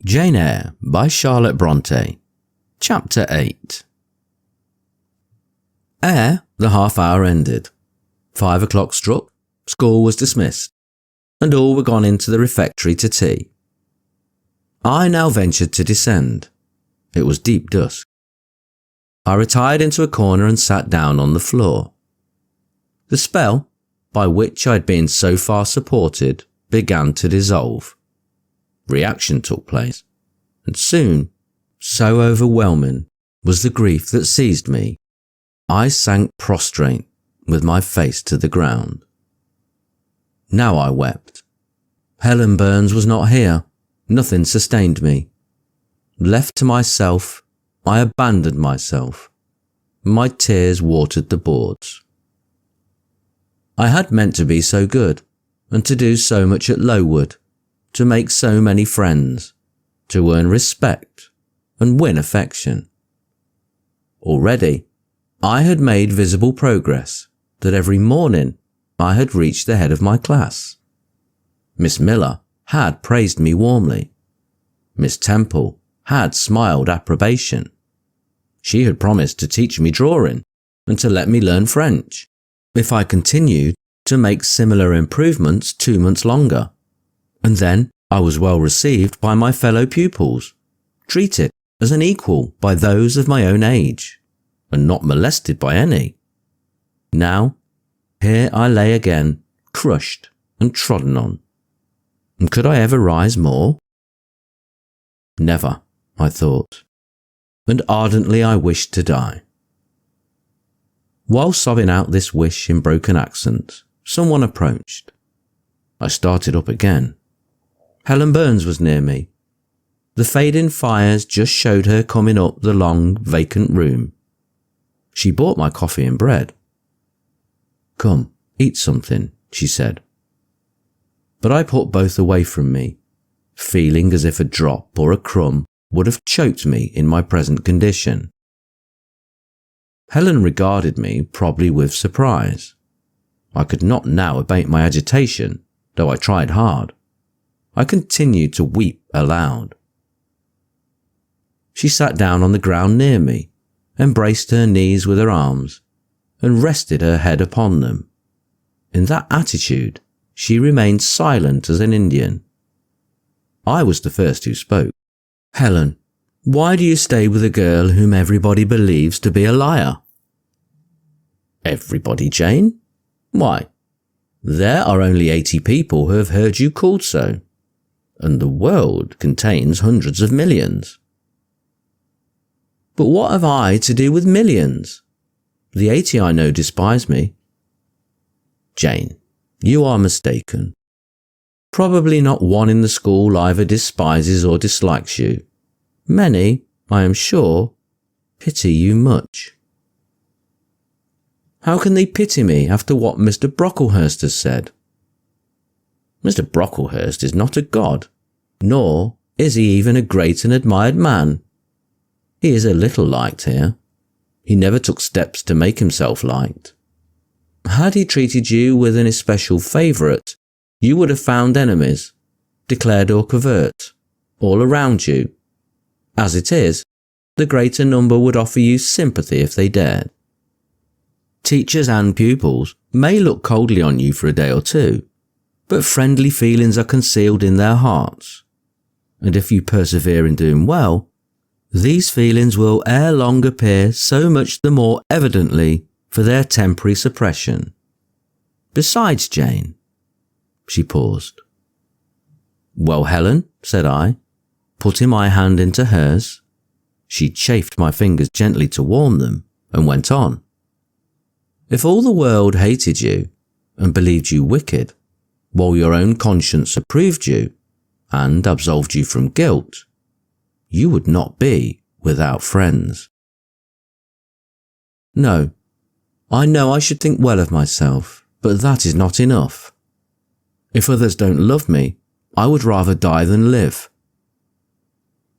Jane Eyre by Charlotte Bronte. Chapter 8. Ere the half hour ended, 5 o'clock struck, school was dismissed, and all were gone into the refectory to tea. I now ventured to descend. It was deep dusk. I retired into a corner and sat down on the floor. The spell, by which I had been so far supported, began to dissolve. Reaction took place, and soon, so overwhelming was the grief that seized me, I sank prostrate with my face to the ground. Now I wept. Helen Burns was not here. Nothing sustained me. Left to myself, I abandoned myself. My tears watered the boards. I had meant to be so good, and to do so much at Lowood, to make so many friends, to earn respect and win affection. Already, I had made visible progress, that every morning I had reached the head of my class. Miss Miller had praised me warmly. Miss Temple had smiled approbation. She had promised to teach me drawing and to let me learn French, if I continued to make similar improvements 2 months longer. And then I was well received by my fellow pupils, treated as an equal by those of my own age, and not molested by any. Now, here I lay again, crushed and trodden on. And could I ever rise more? Never, I thought, and ardently I wished to die. While sobbing out this wish in broken accents, someone approached. I started up again. Helen Burns was near me. The fading fires just showed her coming up the long, vacant room. She bought my coffee and bread. "Come, eat something," she said. But I put both away from me, feeling as if a drop or a crumb would have choked me in my present condition. Helen regarded me probably with surprise. I could not now abate my agitation, though I tried hard. I continued to weep aloud. She sat down on the ground near me, embraced her knees with her arms, and rested her head upon them. In that attitude, she remained silent as an Indian. I was the first who spoke. "Helen, why do you stay with a girl whom everybody believes to be a liar?" "Everybody, Jane? Why, there are only 80 people who have heard you called so, and the world contains hundreds of millions." "But what have I to do with millions? The 80 I know despise me." "Jane, you are mistaken. Probably not one in the school either despises or dislikes you. Many, I am sure, pity you much." "How can they pity me after what Mr. Brocklehurst has said?" "Mr. Brocklehurst is not a god, nor is he even a great and admired man. He is a little liked here. He never took steps to make himself liked. Had he treated you with an especial favourite, you would have found enemies, declared or covert, all around you. As it is, the greater number would offer you sympathy if they dared. Teachers and pupils may look coldly on you for a day or two, but friendly feelings are concealed in their hearts, and if you persevere in doing well, these feelings will ere long appear so much the more evidently for their temporary suppression. Besides, Jane—" She paused. "Well, Helen," said I, putting my hand into hers. She chafed my fingers gently to warm them, and went on. "If all the world hated you, and believed you wicked, while your own conscience approved you, and absolved you from guilt, you would not be without friends. No, I know I should think well of myself, but that is not enough. If others don't love me, I would rather die than live.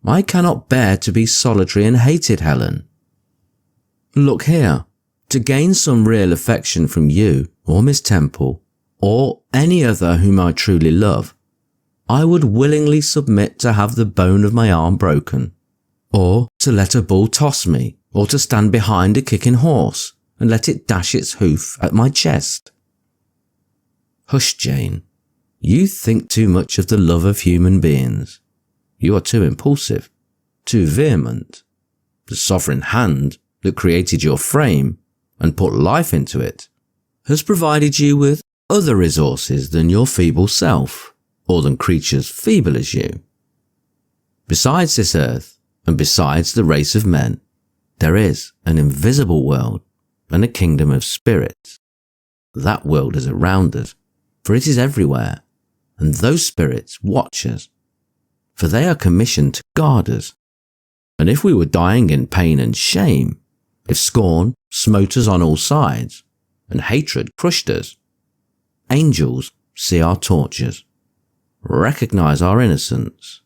I cannot bear to be solitary and hated, Helen. Look here, to gain some real affection from you or Miss Temple, or any other whom I truly love, I would willingly submit to have the bone of my arm broken, or to let a bull toss me, or to stand behind a kicking horse and let it dash its hoof at my chest. Hush, Jane. You think too much of the love of human beings. You are too impulsive, too vehement. The sovereign hand that created your frame and put life into it has provided you with other resources than your feeble self, or than creatures feeble as you. Besides this earth, and besides the race of men, there is an invisible world and a kingdom of spirits. That world is around us, for it is everywhere, and those spirits watch us, for they are commissioned to guard us. And if we were dying in pain and shame, if scorn smote us on all sides, and hatred crushed us, angels see our tortures, recognize our innocence,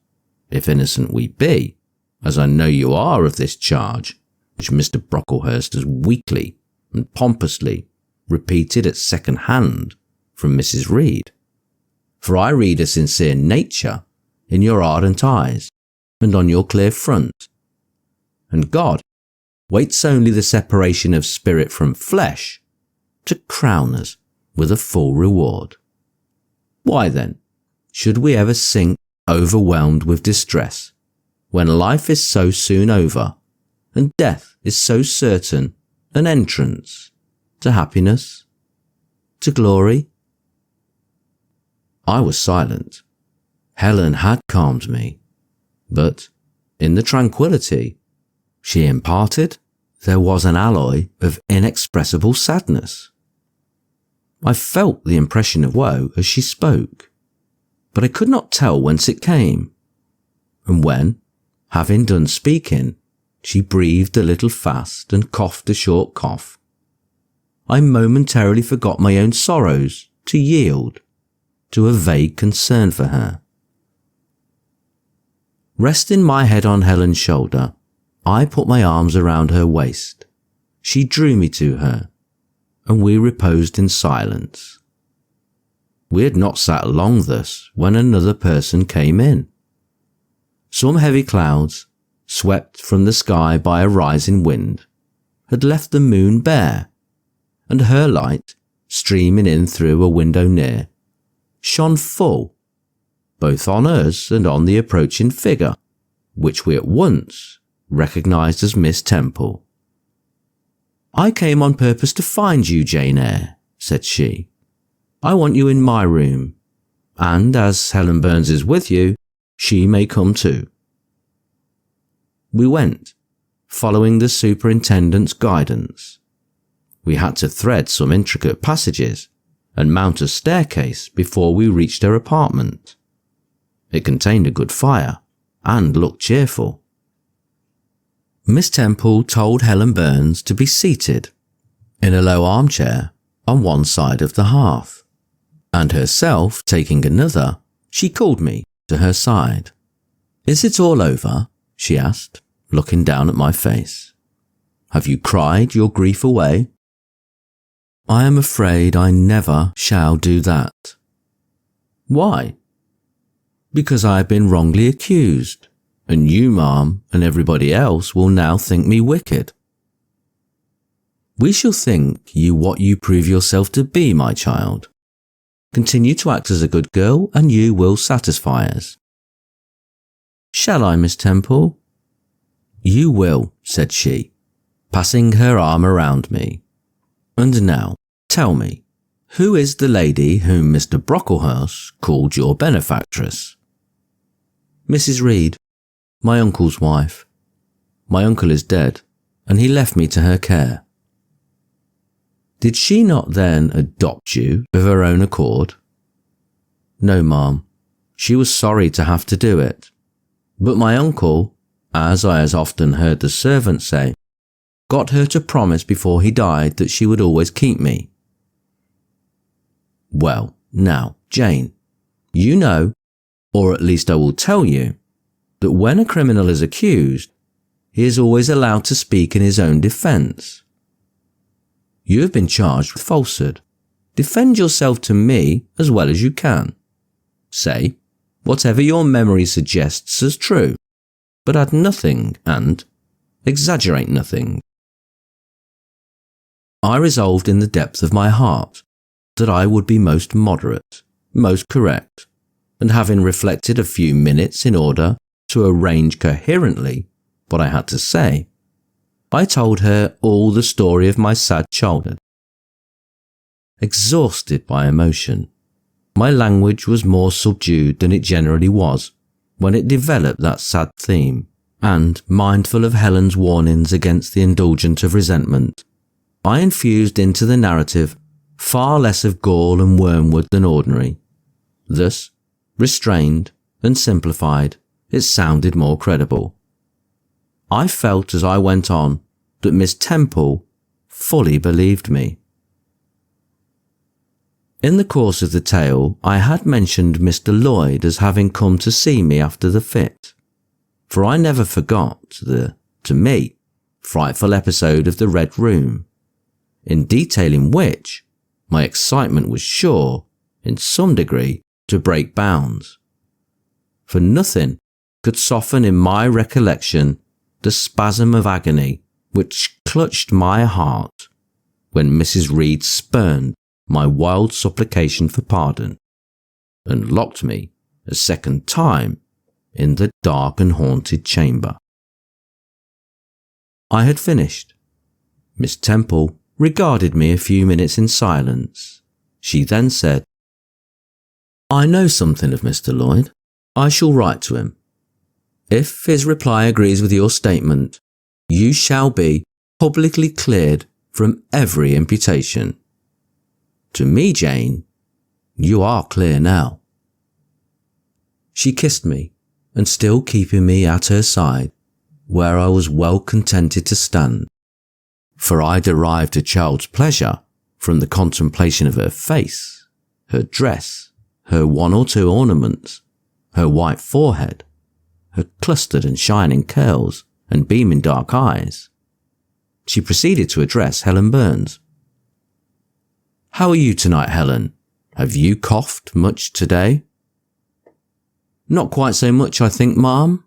if innocent we be, as I know you are of this charge, which Mr. Brocklehurst has weakly and pompously repeated at second hand from Mrs. Reed. For I read a sincere nature in your ardent eyes and on your clear front, and God waits only the separation of spirit from flesh to crown us with a full reward. Why then should we ever sink overwhelmed with distress, when life is so soon over, and death is so certain an entrance to happiness, to glory? I was silent. Helen had calmed me, but in the tranquillity she imparted, there was an alloy of inexpressible sadness. I felt the impression of woe as she spoke, but I could not tell whence it came. And when, having done speaking, she breathed a little fast and coughed a short cough, I momentarily forgot my own sorrows to yield to a vague concern for her. Resting my head on Helen's shoulder, I put my arms around her waist. She drew me to her, and we reposed in silence. We had not sat long thus when another person came in. Some heavy clouds, swept from the sky by a rising wind, had left the moon bare, and her light, streaming in through a window near, shone full, both on us and on the approaching figure, which we at once recognised as Miss Temple. "I came on purpose to find you, Jane Eyre," said she. "I want you in my room, and as Helen Burns is with you, she may come too." We went, following the superintendent's guidance. We had to thread some intricate passages and mount a staircase before we reached her apartment. It contained a good fire and looked cheerful. Miss Temple told Helen Burns to be seated in a low armchair on one side of the hearth, and herself taking another, she called me to her side. "Is it all over?" she asked, looking down at my face. "Have you cried your grief away?" "I am afraid I never shall do that." "Why?" "Because I have been wrongly accused, and you, ma'am, and everybody else will now think me wicked." "We shall think you what you prove yourself to be, my child. Continue to act as a good girl, and you will satisfy us." "Shall I, Miss Temple?" "You will," said she, passing her arm around me. "And now, tell me, who is the lady whom Mr. Brocklehurst called your benefactress?" "Mrs. Reed, my uncle's wife. My uncle is dead, and he left me to her care." "Did she not then adopt you of her own accord?" "No, ma'am. She was sorry to have to do it. But my uncle, as I has often heard the servants say, got her to promise before he died that she would always keep me." "Well, now, Jane, you know, or at least I will tell you, that when a criminal is accused, he is always allowed to speak in his own defence. You have been charged with falsehood. Defend yourself to me as well as you can. Say, whatever your memory suggests as true, but add nothing and exaggerate nothing. I resolved in the depth of my heart that I would be most moderate, most correct, and having reflected a few minutes in order to arrange coherently what I had to say, I told her all the story of my sad childhood. Exhausted by emotion, my language was more subdued than it generally was when it developed that sad theme, and, mindful of Helen's warnings against the indulgence of resentment, I infused into the narrative far less of gall and wormwood than ordinary. Thus, restrained and simplified, it sounded more credible. I felt as I went on that Miss Temple fully believed me. In the course of the tale, I had mentioned Mr. Lloyd as having come to see me after the fit, for I never forgot the, to me, frightful episode of the Red Room, in detailing which my excitement was sure, in some degree, to break bounds. For nothing could soften in my recollection the spasm of agony which clutched my heart when Mrs. Reed spurned my wild supplication for pardon, and locked me a second time in the dark and haunted chamber. I had finished. Miss Temple regarded me a few minutes in silence. She then said, "I know something of Mr. Lloyd. I shall write to him. If his reply agrees with your statement, you shall be publicly cleared from every imputation. To me, Jane, you are clear now." She kissed me, and still keeping me at her side, where I was well contented to stand, for I derived a child's pleasure from the contemplation of her face, her dress, her one or two ornaments, her white forehead, her clustered and shining curls and beaming dark eyes. She proceeded to address Helen Burns. "How are you tonight, Helen? Have you coughed much today?" "Not quite so much, I think, ma'am."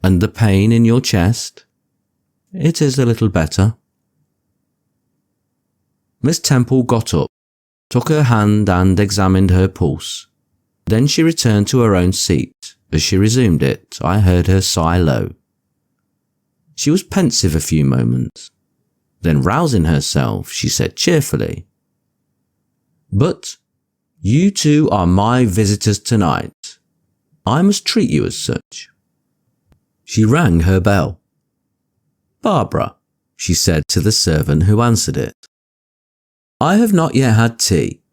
"And the pain in your chest?" "It is a little better." Miss Temple got up, took her hand and examined her pulse. Then she returned to her own seat. As she resumed it, I heard her sigh low. She was pensive a few moments. Then, rousing herself, she said cheerfully, "But you two are my visitors tonight. I must treat you as such." She rang her bell. "Barbara," she said to the servant who answered it, "I have not yet had tea.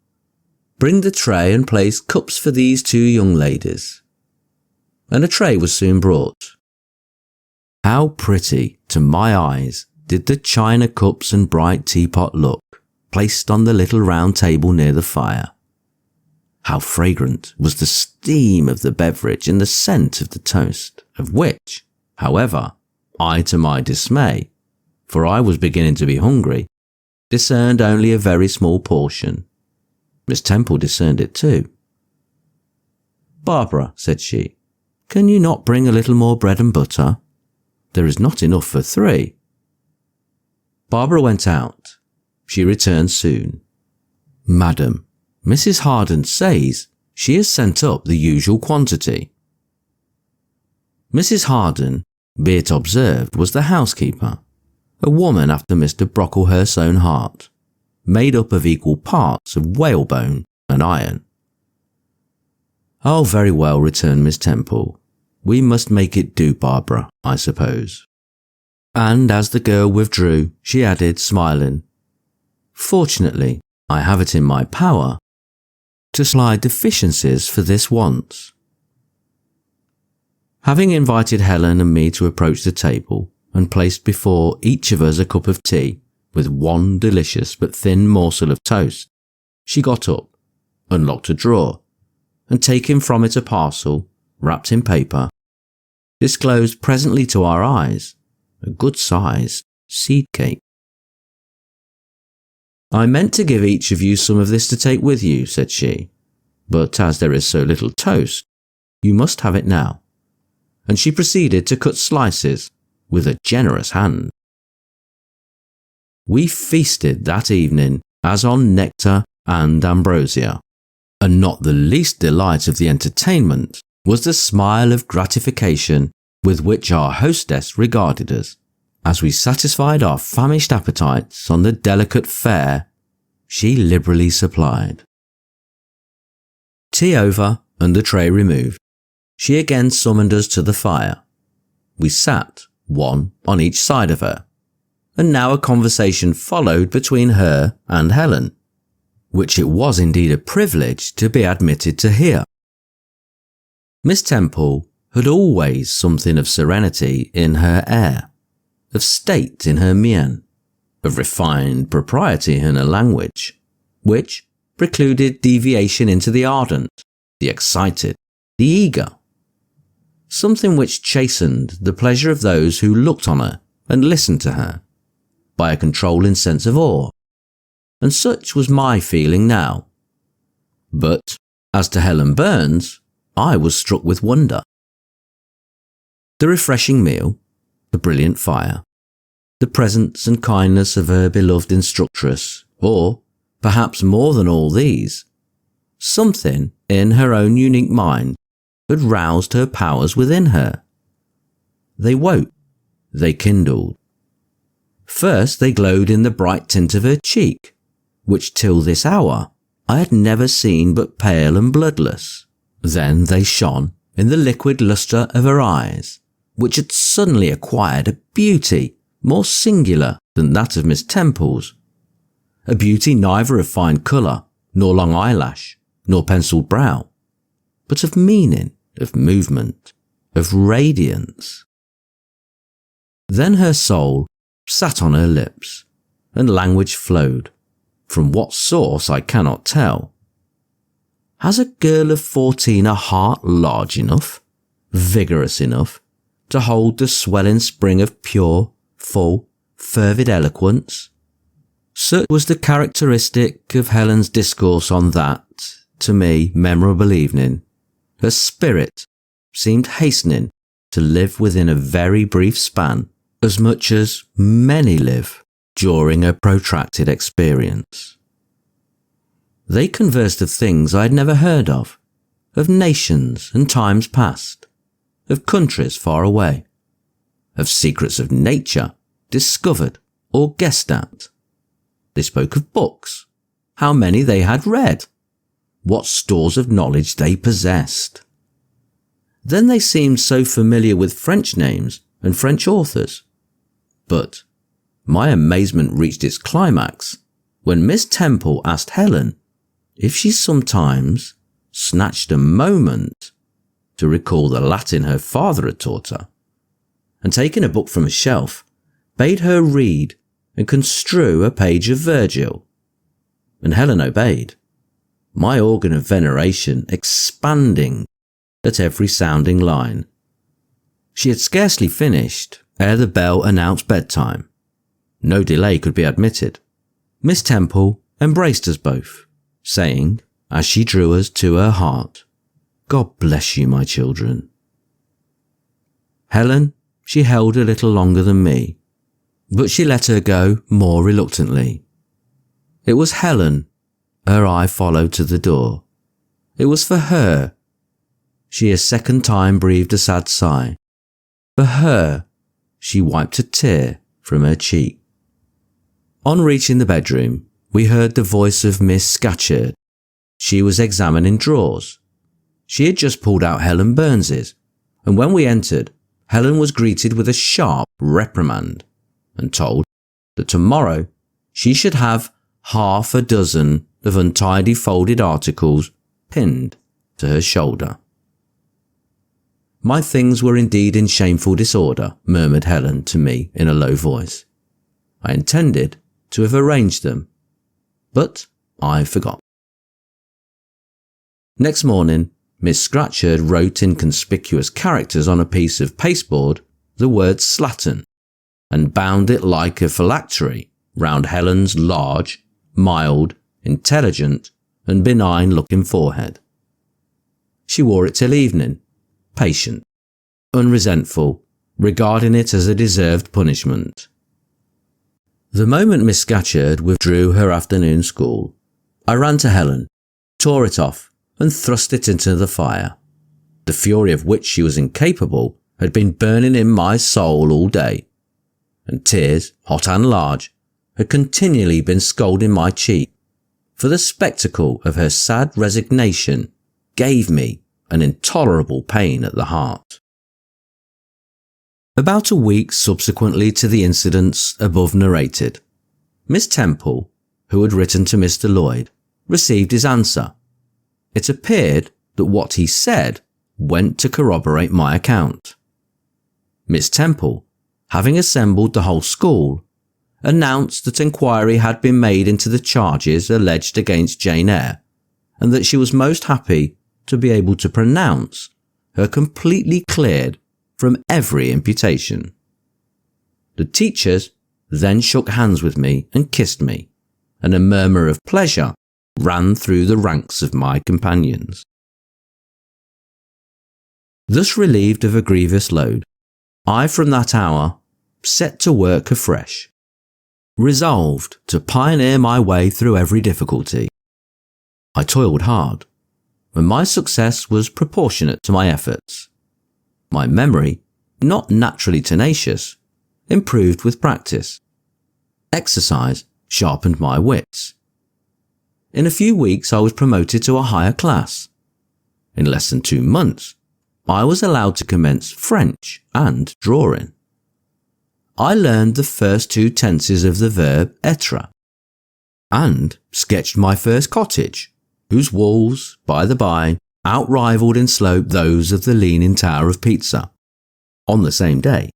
Bring the tray and place cups for these two young ladies." And a tray was soon brought. How pretty, to my eyes, did the china cups and bright teapot look, placed on the little round table near the fire. How fragrant was the steam of the beverage and the scent of the toast, of which, however, I, to my dismay, for I was beginning to be hungry, discerned only a very small portion. Miss Temple discerned it too. "Barbara," said she, "can you not bring a little more bread and butter? There is not enough for 3. Barbara went out. She returned soon. "Madam, Mrs. Harden says she has sent up the usual quantity." Mrs. Harden, be it observed, was the housekeeper, a woman after Mr. Brocklehurst's own heart, made up of equal parts of whalebone and iron. "Oh, very well," returned Miss Temple. "We must make it do, Barbara, I suppose." And as the girl withdrew, she added, smiling, "Fortunately, I have it in my power to slide deficiencies for this once." Having invited Helen and me to approach the table and placed before each of us a cup of tea with one delicious but thin morsel of toast, she got up, unlocked a drawer, and taking from it a parcel, wrapped in paper, disclosed presently to our eyes a good-sized seed cake. "I meant to give each of you some of this to take with you," said she, "but as there is so little toast, You must have it now." And she proceeded to cut slices with a generous hand. We feasted that evening as on nectar and ambrosia, and not the least delight of the entertainment was the smile of gratification with which our hostess regarded us, as we satisfied our famished appetites on the delicate fare she liberally supplied. Tea over and the tray removed, she again summoned us to the fire. We sat, one on each side of her, and now a conversation followed between her and Helen, which it was indeed a privilege to be admitted to hear. Miss Temple had always something of serenity in her air, of state in her mien, of refined propriety in her language, which precluded deviation into the ardent, the excited, the eager. Something which chastened the pleasure of those who looked on her and listened to her, by a controlling sense of awe, and such was my feeling now. But as to Helen Burns, I was struck with wonder. The refreshing meal, the brilliant fire, the presence and kindness of her beloved instructress, or, perhaps more than all these, something in her own unique mind had roused her powers within her. They woke, they kindled. First they glowed in the bright tint of her cheek, which till this hour I had never seen but pale and bloodless. Then they shone in the liquid lustre of her eyes, which had suddenly acquired a beauty more singular than that of Miss Temple's, a beauty neither of fine colour, nor long eyelash, nor pencilled brow, but of meaning, of movement, of radiance. Then her soul sat on her lips, and language flowed, from what source I cannot tell. Has a girl of 14 a heart large enough, vigorous enough, to hold the swelling spring of pure, full, fervid eloquence? Such was the characteristic of Helen's discourse on that, to me, memorable evening. Her spirit seemed hastening to live within a very brief span, as much as many live during a protracted experience. They conversed of things I had never heard of nations and times past, of countries far away, of secrets of nature discovered or guessed at. They spoke of books, how many they had read, what stores of knowledge they possessed. Then they seemed so familiar with French names and French authors. But my amazement reached its climax when Miss Temple asked Helen if she sometimes snatched a moment to recall the Latin her father had taught her, and taking a book from a shelf, bade her read and construe a page of Virgil. And Helen obeyed, my organ of veneration expanding at every sounding line. She had scarcely finished ere the bell announced bedtime. No delay could be admitted. Miss Temple embraced us both, saying, as she drew us to her heart, "God bless you, my children." Helen she held a little longer than me, but she let her go more reluctantly. It was Helen her eye followed to the door. It was for her. She a second time breathed a sad sigh. For her, she wiped a tear from her cheek. On reaching the bedroom, we heard the voice of Miss Scatcherd. She was examining drawers. She had just pulled out Helen Burns's, and when we entered, Helen was greeted with a sharp reprimand and told that tomorrow she should have half a dozen of untidy folded articles pinned to her shoulder. "My things were indeed in shameful disorder," murmured Helen to me in a low voice. "I intended to have arranged them, but I forgot." Next morning, Miss Scatcherd wrote in conspicuous characters on a piece of pasteboard the word slattern, and bound it like a phylactery round Helen's large, mild, intelligent, and benign-looking forehead. She wore it till evening, patient, unresentful, regarding it as a deserved punishment. The moment Miss Scatcherd withdrew her afternoon school, I ran to Helen, tore it off, and thrust it into the fire, the fury of which she was incapable had been burning in my soul all day, and tears, hot and large, had continually been scalding my cheek, for the spectacle of her sad resignation gave me an intolerable pain at the heart. About a week subsequently to the incidents above narrated, Miss Temple, who had written to Mr. Lloyd, received his answer. It appeared that what he said went to corroborate my account. Miss Temple, having assembled the whole school, announced that inquiry had been made into the charges alleged against Jane Eyre, and that she was most happy to be able to pronounce her completely cleared from every imputation. The teachers then shook hands with me and kissed me, and a murmur of pleasure ran through the ranks of my companions. Thus relieved of a grievous load, I from that hour set to work afresh, resolved to pioneer my way through every difficulty. I toiled hard, and my success was proportionate to my efforts. My memory, not naturally tenacious, improved with practice. Exercise sharpened my wits. In a few weeks I was promoted to a higher class. In less than 2 months, I was allowed to commence French and drawing. I learned the first 2 tenses of the verb être, and sketched my first cottage, whose walls, by the by, outrivaled in slope those of the Leaning Tower of Pisa, on the same day.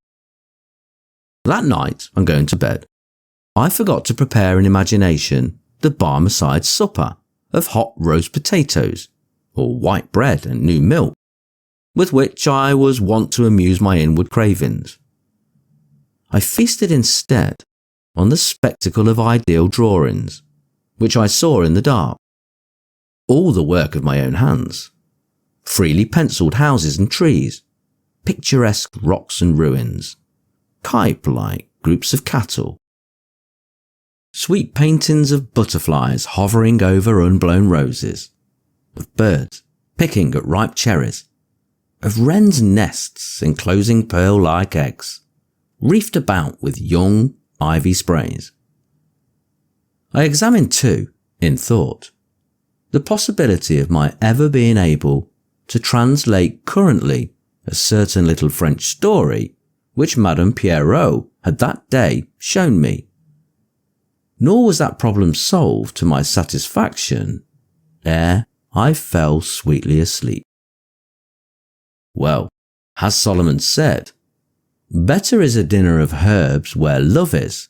That night, on going to bed, I forgot to prepare in imagination the Barmecide supper of hot roast potatoes, or white bread and new milk, with which I was wont to amuse my inward cravings. I feasted instead on the spectacle of ideal drawings, which I saw in the dark, all the work of my own hands, freely pencilled houses and trees, picturesque rocks and ruins, Cuyp-like groups of cattle, sweet paintings of butterflies hovering over unblown roses, of birds picking at ripe cherries, of wrens' nests enclosing pearl-like eggs, reefed about with young ivy sprays. I examined too, in thought, the possibility of my ever being able to translate currently a certain little French story which Madame Pierrot had that day shown me. Nor was that problem solved to my satisfaction ere I fell sweetly asleep. Well, as Solomon said, better is a dinner of herbs where love is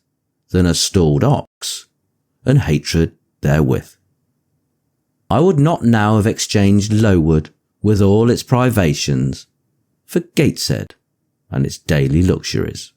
than a stalled ox, and hatred therewith. I would not now have exchanged Lowood with all its privations for Gateshead and its daily luxuries.